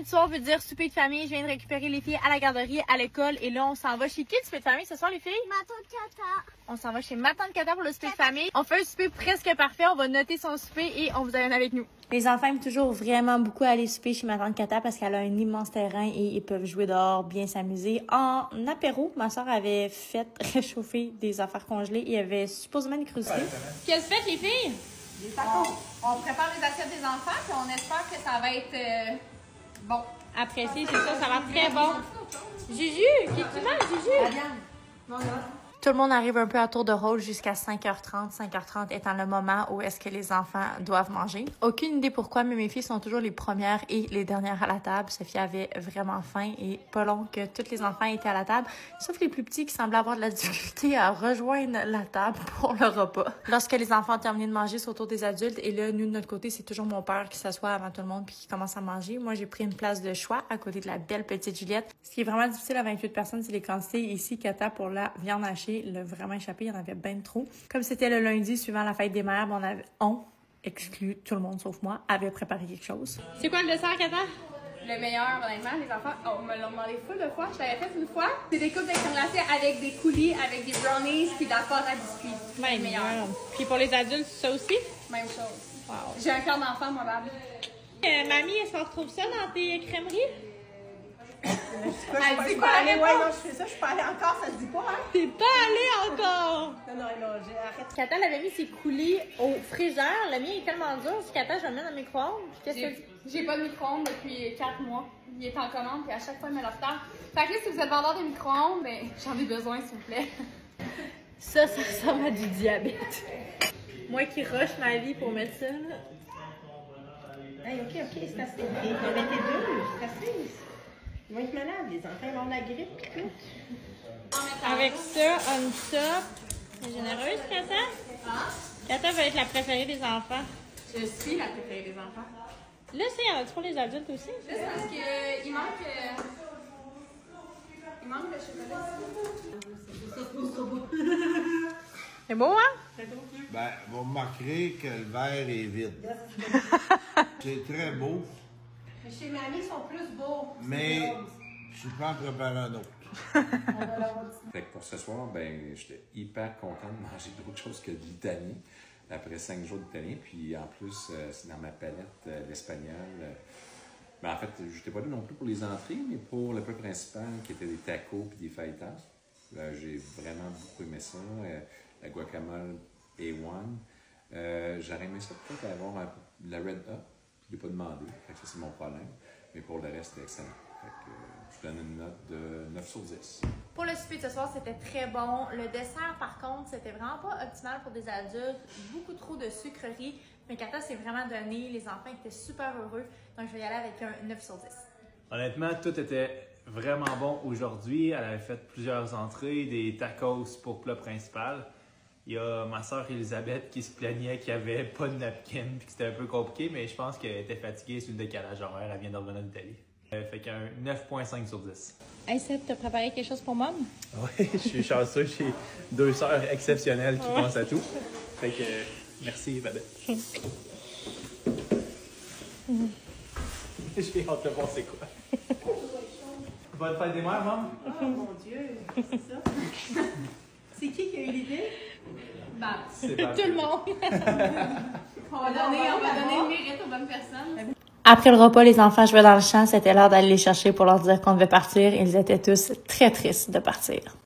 Ce soir veut dire souper de famille. Je viens de récupérer les filles à la garderie, à l'école. Et là, on s'en va chez qui le souper de famille ce soir, les filles? Ma tante Kata. On s'en va chez ma tante Kata pour le souper de famille. On fait un souper presque parfait. On va noter son souper et on vous amène avec nous. Les enfants aiment toujours vraiment beaucoup aller souper chez ma tante Kata parce qu'elle a un immense terrain et ils peuvent jouer dehors, bien s'amuser. En apéro, ma soeur avait fait réchauffer des affaires congelées et il y avait supposément des crudités. Qu'est-ce que vous faites, les filles? Des tacos. On prépare les assiettes des enfants puis on espère que ça va être bon. Apprécié, c'est ça, ça va très bon. Juju, qu'est-ce que tu manges, Juju? La viande. Non, non. Tout le monde arrive un peu à tour de rôle jusqu'à 5h30. 5h30 étant le moment où est-ce que les enfants doivent manger. Aucune idée pourquoi, mais mes filles sont toujours les premières et les dernières à la table. Sophie avait vraiment faim et pas long que tous les enfants étaient à la table, sauf les plus petits qui semblaient avoir de la difficulté à rejoindre la table pour le repas. Lorsque les enfants ont terminé de manger, c'est au tour des adultes et là, nous, de notre côté, c'est toujours mon père qui s'assoit avant tout le monde puis qui commence à manger. Moi, j'ai pris une place de choix à côté de la belle petite Juliette. Ce qui est vraiment difficile à 28 personnes, c'est les quantités. Ici, Kata, pour la viande hachée, l'a vraiment échappé, il y en avait bien trop. Comme c'était le lundi suivant la fête des mères, on exclut tout le monde sauf moi, avait préparé quelque chose. C'est quoi le dessert, Kata? Le meilleur, honnêtement, les enfants, on me l'ont demandé full de fois. Je l'avais fait une fois. C'est des coupes de crème glacée avec des coulis, avec des brownies puis de la pâte à biscuits. Ben, le meilleur. Puis pour les adultes, ça aussi? Même chose. Wow. J'ai un cœur d'enfant, moi, Bab. Mamie, est-ce qu'on retrouve ça dans tes crèmeries? Elle dit quoi, aller, ouais, non, je fais ça, je suis pas allée encore, ça se dit pas, hein? T'es pas allée encore! Non, j'ai arrêté. Kata elle avait mis ses coulis au frigeur. Le mien est tellement dur. Si Kata, je le mets dans le micro-ondes. Qu'est-ce que J'ai pas de micro-ondes depuis 4 mois. Il est en commande, puis à chaque fois, il me le retard. Fait que là, si vous êtes vendeur de micro-ondes, ben, j'en ai besoin, s'il vous plaît. ça ressemble à du diabète. Moi qui rush ma vie pour mettre ça, là. Hey, ok, c'est assez. Il y avait tes deux, c'est assez. Ils vont être malades, les enfants, ils vont avoir la grippe, puis tout. Avec ça, on top. C'est généreuse, Kata? Kata va être la préférée des enfants. Je suis la préférée des enfants. Là, c'est y en a-tu pour les adultes aussi? Là, c'est parce qu'il manque... il manque le chocolat. C'est beau, hein? Ben, vous remarquerez que le verre est vide. C'est très beau, Mais chez mamie, ils sont plus beaux. mais je peux en préparer un autre. Fait que pour ce soir, ben, j'étais hyper content de manger d'autres choses que de l'Italie. Après 5 jours d'Italie, puis en plus, c'est dans ma palette l'espagnol. Ben, en fait, je n'étais pas là non plus pour les entrées, mais pour le plat principal, qui était des tacos et des fajitas. J'ai vraiment beaucoup aimé ça. La guacamole A1. J'aurais aimé ça peut-être avoir de la Red Hot. Je ne l'ai pas demandé, fait que ça c'est mon problème. Mais pour le reste, c'était excellent. Fait que, je donne une note de 9 sur 10. Pour le souper de ce soir, c'était très bon. Le dessert, par contre, c'était vraiment pas optimal pour des adultes. Beaucoup trop de sucreries. Mais Kata s'est vraiment donné. Les enfants étaient super heureux. Donc, je vais y aller avec un 9 sur 10. Honnêtement, tout était vraiment bon aujourd'hui. Elle avait fait plusieurs entrées, des tacos pour plat principal. Il y a ma soeur Elisabeth qui se plaignait qu'il n'y avait pas de napkin et que c'était un peu compliqué, mais je pense qu'elle était fatiguée sur le décalage horaire. Elle vient de revenir d'Italie. Fait qu'un 9,5 sur 10. Hey Seth, t'as préparé quelque chose pour Mom? Oui, je suis chanceux. J'ai deux sœurs exceptionnelles qui pensent à tout. Fait que merci, Babette. J'ai hâte de voir c'est quoi. Bonne fête des mères, Mom? Oh mon Dieu, c'est ça. C'est qui a eu l'idée? C'est pas Tout le monde! On va donner le mérite aux bonnes personnes. Après le repas, les enfants jouaient dans le champ. C'était l'heure d'aller les chercher pour leur dire qu'on devait partir. Ils étaient tous très tristes de partir.